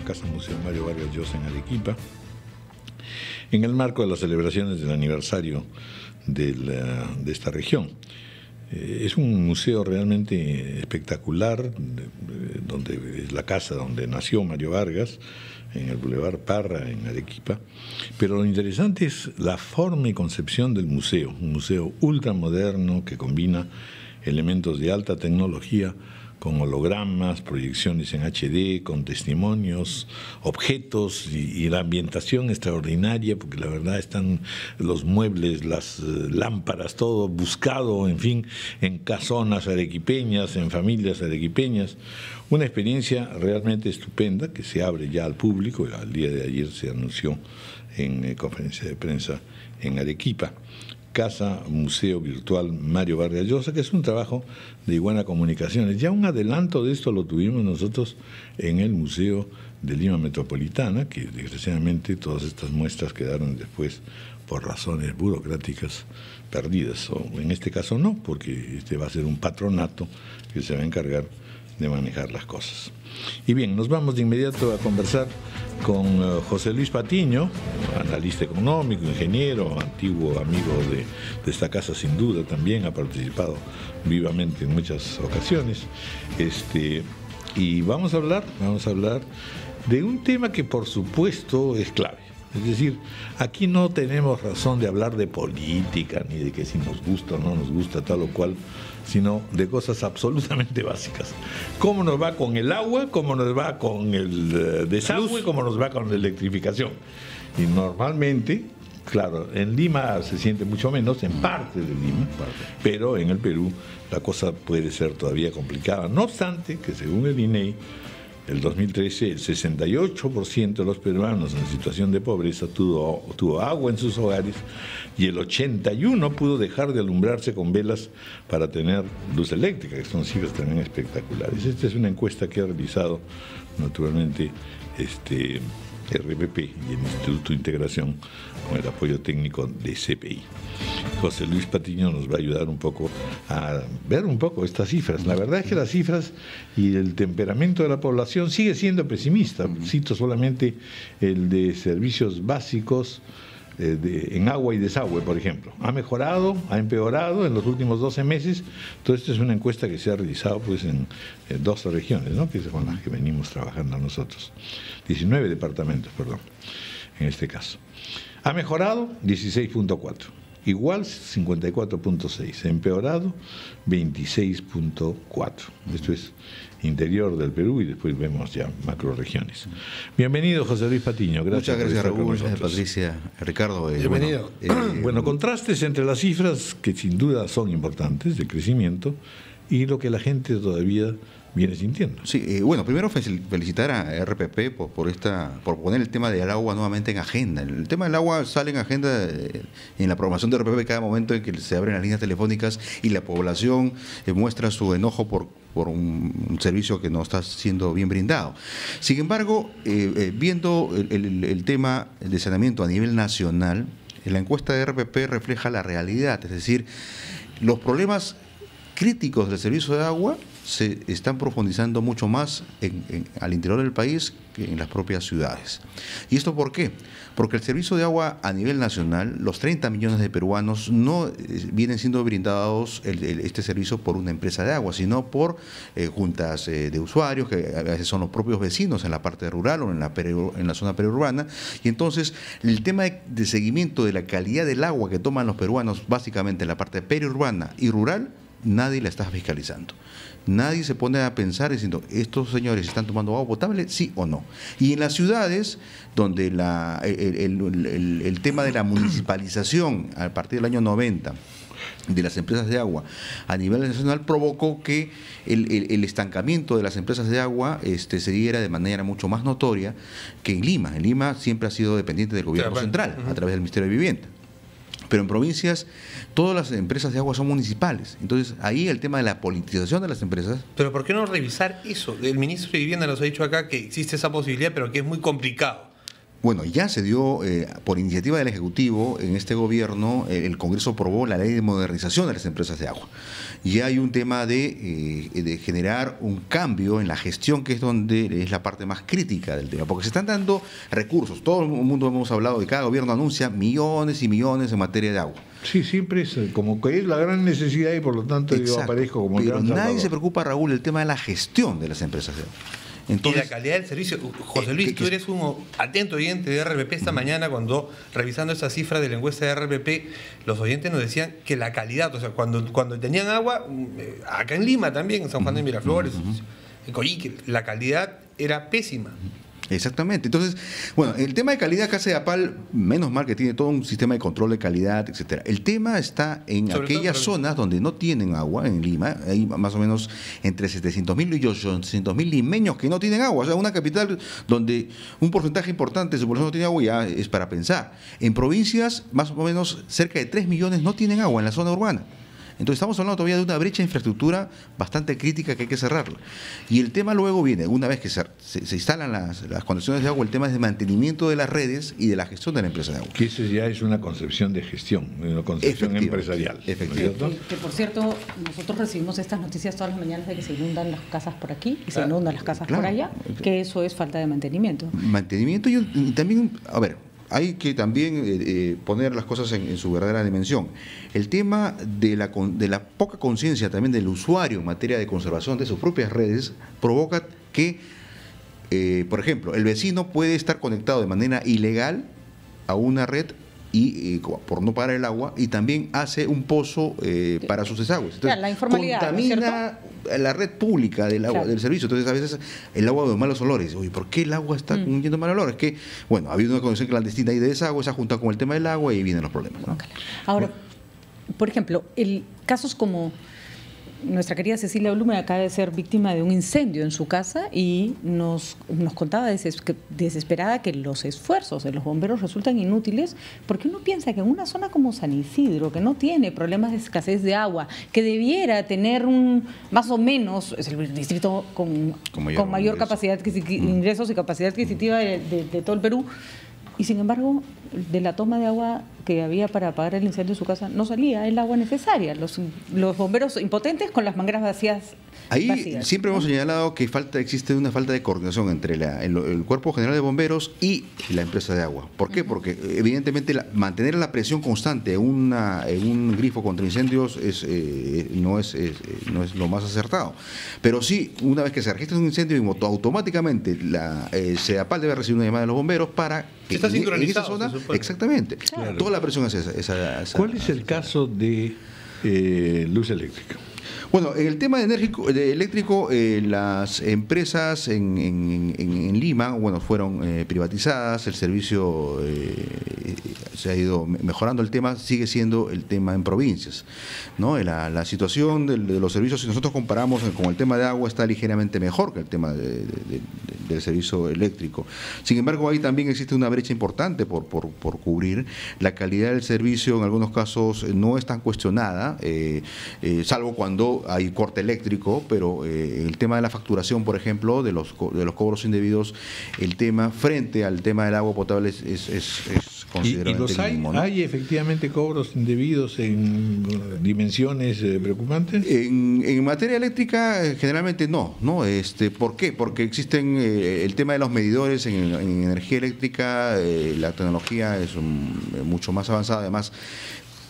Casa Museo Mario Vargas Llosa en Arequipa, en el marco de las celebraciones del aniversario de esta región. Es un museo realmente espectacular, donde es la casa donde nació Mario Vargas, en el Boulevard Parra, en Arequipa. Pero lo interesante es la forma y concepción del museo, un museo ultramoderno que combina elementos de alta tecnología con hologramas, proyecciones en HD, con testimonios, objetos y la ambientación extraordinaria, porque la verdad están los muebles, las lámparas, todo buscado, en fin, en casonas arequipeñas, en familias arequipeñas. Una experiencia realmente estupenda que se abre ya al público. Al día de ayer se anunció en conferencia de prensa en Arequipa. Casa Museo Virtual Mario Vargas Llosa, que es un trabajo de Iguana Comunicaciones. Ya un adelanto de esto lo tuvimos nosotros en el Museo de Lima Metropolitana, que desgraciadamente todas estas muestras quedaron después por razones burocráticas perdidas, o en este caso no, porque este va a ser un patronato que se va a encargar de manejar las cosas. Y bien, nos vamos de inmediato a conversar con José Luis Patiño, analista económico, ingeniero, antiguo amigo de esta casa sin duda, también ha participado vivamente en muchas ocasiones. Y vamos a hablar de un tema que por supuesto es clave. Es decir, aquí no tenemos razón de hablar de política, ni de que si nos gusta o no nos gusta tal o cual, sino de cosas absolutamente básicas. ¿Cómo nos va con el agua? ¿Cómo nos va con el desagüe? ¿Cómo nos va con la electrificación? Y normalmente, claro, en Lima se siente mucho menos, en parte de Lima, pero en el Perú la cosa puede ser todavía complicada. No obstante, que según el INEI, el 2013, el 68% de los peruanos en situación de pobreza tuvo agua en sus hogares y el 81% pudo dejar de alumbrarse con velas para tener luz eléctrica, que son cifras también espectaculares. Esta es una encuesta que ha realizado naturalmente RPP y el Instituto de Integración con el apoyo técnico de CPI. José Luis Patiño nos va a ayudar un poco a ver un poco estas cifras. La verdad es que las cifras y el temperamento de la población sigue siendo pesimista. Cito solamente el de servicios básicos en agua y desagüe, por ejemplo. ¿Ha mejorado? ¿Ha empeorado en los últimos 12 meses? Entonces, esta es una encuesta que se ha realizado pues, en 12 regiones, ¿no? Que es con las que venimos trabajando nosotros. 19 departamentos, perdón, en este caso. ¿Ha mejorado? 16.4. Igual 54.6, empeorado 26.4. Esto es interior del Perú y después vemos ya macroregiones. Bienvenido, José Luis Patiño. Muchas gracias, Raúl, Patricia, Ricardo. Bienvenido. Bueno, contrastes entre las cifras, que sin duda son importantes, de crecimiento, y lo que la gente todavía viene sintiendo. Sí, bueno, primero felicitar a RPP por poner el tema del agua nuevamente en agenda. El tema del agua sale en agenda en la programación de RPP cada momento en que se abren las líneas telefónicas y la población muestra su enojo por un servicio que no está siendo bien brindado. Sin embargo, viendo el tema de saneamiento a nivel nacional, la encuesta de RPP refleja la realidad, es decir, los problemas críticos del servicio de agua se están profundizando mucho más al interior del país que en las propias ciudades. ¿Y esto por qué? Porque el servicio de agua a nivel nacional, los 30 millones de peruanos no vienen siendo brindados este servicio por una empresa de agua, sino por juntas de usuarios, que a veces son los propios vecinos en la parte rural o en la zona periurbana. Y entonces el tema de seguimiento de la calidad del agua que toman los peruanos, básicamente en la parte periurbana y rural, nadie la está fiscalizando. Nadie se pone a pensar diciendo, ¿estos señores están tomando agua potable? Sí o no. Y en las ciudades, donde el tema de la municipalización a partir del año 90 de las empresas de agua a nivel nacional provocó que el estancamiento de las empresas de agua se diera de manera mucho más notoria que en Lima. En Lima siempre ha sido dependiente del gobierno central, a través del Ministerio de Vivienda. Pero en provincias, todas las empresas de agua son municipales. Entonces, ahí el tema de la politización de las empresas... Pero ¿por qué no revisar eso? El ministro de Vivienda nos ha dicho acá que existe esa posibilidad, pero que es muy complicado. Bueno, ya se dio, por iniciativa del Ejecutivo, en este gobierno, el Congreso aprobó la ley de modernización de las empresas de agua. Ya hay un tema de generar un cambio en la gestión, que es donde es la parte más crítica del tema, porque se están dando recursos. Todo el mundo hemos hablado de cada gobierno anuncia millones y millones en materia de agua. Sí, siempre es como que es la gran necesidad y por lo tanto yo aparezco como el pero gran nadie salvador. se preocupa, Raúl, del tema de la gestión de las empresas de agua. Entonces, y la calidad del servicio. José Luis, tú eres un atento oyente de RPP. Esta mañana, cuando revisando esa cifra de la encuesta de RPP, los oyentes nos decían que la calidad, o sea, cuando tenían agua, acá en Lima también, en San Juan de Miraflores, en Coyique, la calidad era pésima. Exactamente. Entonces, bueno, el tema de calidad, Casa de Apal, menos mal que tiene todo un sistema de control de calidad, etcétera. El tema está en aquellas zonas donde no tienen agua, en Lima, hay más o menos entre 700.000 y 800.000 limeños que no tienen agua. O sea, una capital donde un porcentaje importante de su población no tiene agua ya es para pensar. En provincias, más o menos cerca de 3 millones no tienen agua en la zona urbana. Entonces estamos hablando todavía de una brecha de infraestructura bastante crítica que hay que cerrarla. Y el tema luego viene, una vez que se instalan las conexiones de agua, el tema es de mantenimiento de las redes y de la gestión de la empresa de agua. Que eso ya es una concepción de gestión, una concepción empresarial. Efectivamente. Que por cierto, nosotros recibimos estas noticias todas las mañanas de que se inundan las casas por aquí y se inundan las casas por allá, que eso es falta de mantenimiento. Mantenimiento y también, a ver, hay que también poner las cosas en su verdadera dimensión. El tema de la poca conciencia también del usuario en materia de conservación de sus propias redes provoca que, por ejemplo, el vecino puede estar conectado de manera ilegal a una red y por no pagar el agua, y también hace un pozo para sus desagües. Entonces, la informalidad, contamina la red pública del agua, del servicio. Entonces, a veces el agua de malos olores. Oye, ¿por qué el agua está yendo mal olor? Es que, bueno, ha habido una conexión clandestina ahí de desagüe, se ha juntado con el tema del agua y vienen los problemas, ¿no? Ahora, por ejemplo, casos como nuestra querida Cecilia Blume acaba de ser víctima de un incendio en su casa y nos contaba desesperada que los esfuerzos de los bomberos resultan inútiles, porque uno piensa que en una zona como San Isidro, que no tiene problemas de escasez de agua, que debiera tener más o menos, es el distrito con mayor capacidad ingresos y capacidad adquisitiva de todo el Perú, y sin embargo, de la toma de agua que había para apagar el incendio de su casa, no salía el agua necesaria. Los bomberos impotentes con las mangueras vacías. Ahí siempre hemos señalado que existe una falta de coordinación entre el Cuerpo General de Bomberos y la empresa de agua. ¿Por qué? Porque evidentemente mantener la presión constante en un grifo contra incendios no es lo más acertado. Pero sí, una vez que se registra un incendio, automáticamente CEDAPAL debe recibir una llamada de los bomberos para que en esa zona, exactamente, claro, toda la presión hacia esa ¿Cuál es el caso de luz eléctrica? Bueno, en el tema eléctrico, las empresas en Lima, bueno, fueron privatizadas, el servicio se ha ido mejorando, el tema sigue siendo el tema en provincias, ¿no? La situación de los servicios, si nosotros comparamos con el tema de agua, está ligeramente mejor que el tema del servicio eléctrico. Sin embargo, ahí también existe una brecha importante por cubrir. La calidad del servicio en algunos casos no es tan cuestionada, salvo cuando hay corte eléctrico, pero el tema de la facturación, por ejemplo, de los cobros indebidos, el tema frente al tema del agua potable es considerablemente mínimo, ¿no? ¿Hay efectivamente cobros indebidos en dimensiones preocupantes? En materia eléctrica generalmente no. ¿Por qué? Porque existen el tema de los medidores en energía eléctrica, la tecnología es mucho más avanzada, además.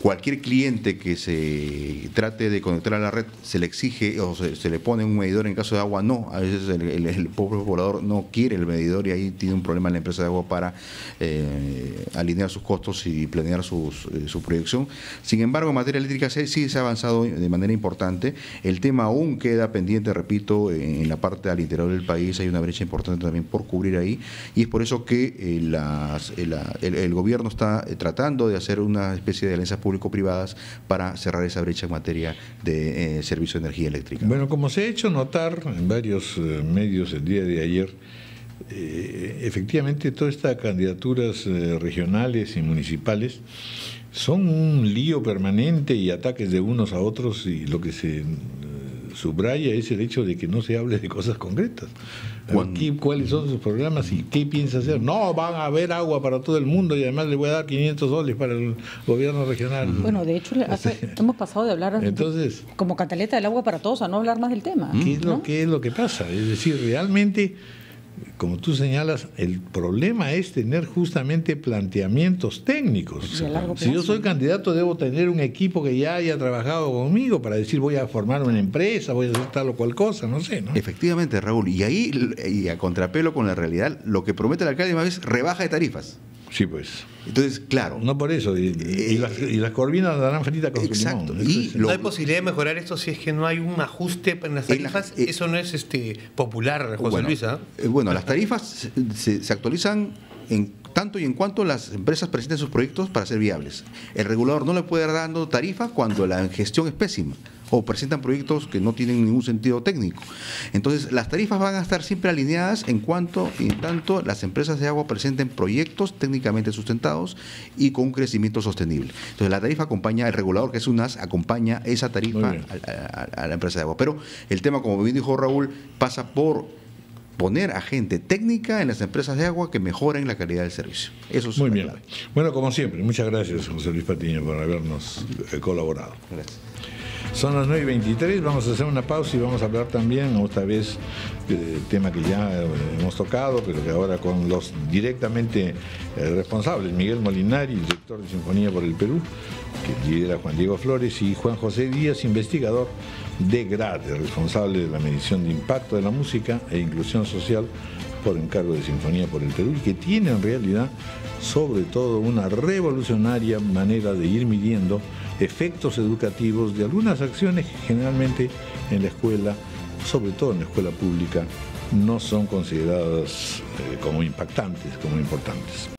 Cualquier cliente que se trate de conectar a la red se le exige o se le pone un medidor. En caso de agua no, a veces el pobre poblador no quiere el medidor y ahí tiene un problema la empresa de agua para alinear sus costos y planear su proyección. Sin embargo, en materia eléctrica sí se ha avanzado de manera importante. El tema aún queda pendiente, repito, en la parte al interior del país hay una brecha importante también por cubrir ahí, y es por eso que el gobierno está tratando de hacer una especie de alianzas público-privadas para cerrar esa brecha en materia de servicio de energía eléctrica. Bueno, como se ha hecho notar en varios medios el día de ayer, efectivamente todas estas candidaturas regionales y municipales son un lío permanente y ataques de unos a otros, y lo que se subraya es el hecho de que no se hable de cosas concretas. Aquí, ¿cuáles son sus programas y qué piensa hacer? No, van a haber agua para todo el mundo y además le voy a dar 500 soles para el gobierno regional. Bueno, de hecho, hemos pasado de hablar entonces, como cantaleta del agua para todos a no hablar más del tema. ¿Qué es lo que pasa? Es decir, realmente, como tú señalas, el problema es tener justamente planteamientos técnicos. Si yo soy candidato, debo tener un equipo que ya haya trabajado conmigo para decir voy a formar una empresa, voy a hacer tal o cual cosa, no sé, ¿no? Efectivamente, Raúl, y ahí, y a contrapelo con la realidad, lo que promete el alcalde más es rebaja de tarifas. Sí, pues. Entonces, claro. No por eso. Y las corvinas darán fritas con exacto. su limón. ¿No hay posibilidad de mejorar esto si es que no hay un ajuste en las tarifas? Eso no es popular, José Luis. Bueno, las tarifas se actualizan tanto y en cuanto las empresas presenten sus proyectos para ser viables. El regulador no le puede dar dando tarifa cuando la gestión es pésima o presentan proyectos que no tienen ningún sentido técnico. Entonces, las tarifas van a estar siempre alineadas en tanto las empresas de agua presenten proyectos técnicamente sustentados y con un crecimiento sostenible. Entonces, la tarifa acompaña, el regulador, que es UNAS, acompaña esa tarifa a la empresa de agua. Pero el tema, como bien dijo Raúl, pasa por poner a gente técnica en las empresas de agua que mejoren la calidad del servicio. Eso es muy bien. Clave. Bueno, como siempre, muchas gracias, José Luis Patiño, por habernos colaborado. Gracias. Son las 9:23, vamos a hacer una pausa y vamos a hablar también, otra vez, del tema que ya hemos tocado, pero que ahora con los directamente responsables, Miguel Molinari, director de Sinfonía por el Perú, que lidera Juan Diego Flores, y Juan José Díaz, investigador de GRADE, responsable de la medición de impacto de la música e inclusión social por encargo de Sinfonía por el Perú, y que tiene en realidad, sobre todo, una revolucionaria manera de ir midiendo efectos educativos de algunas acciones que generalmente en la escuela, sobre todo en la escuela pública, no son consideradas como impactantes, como importantes.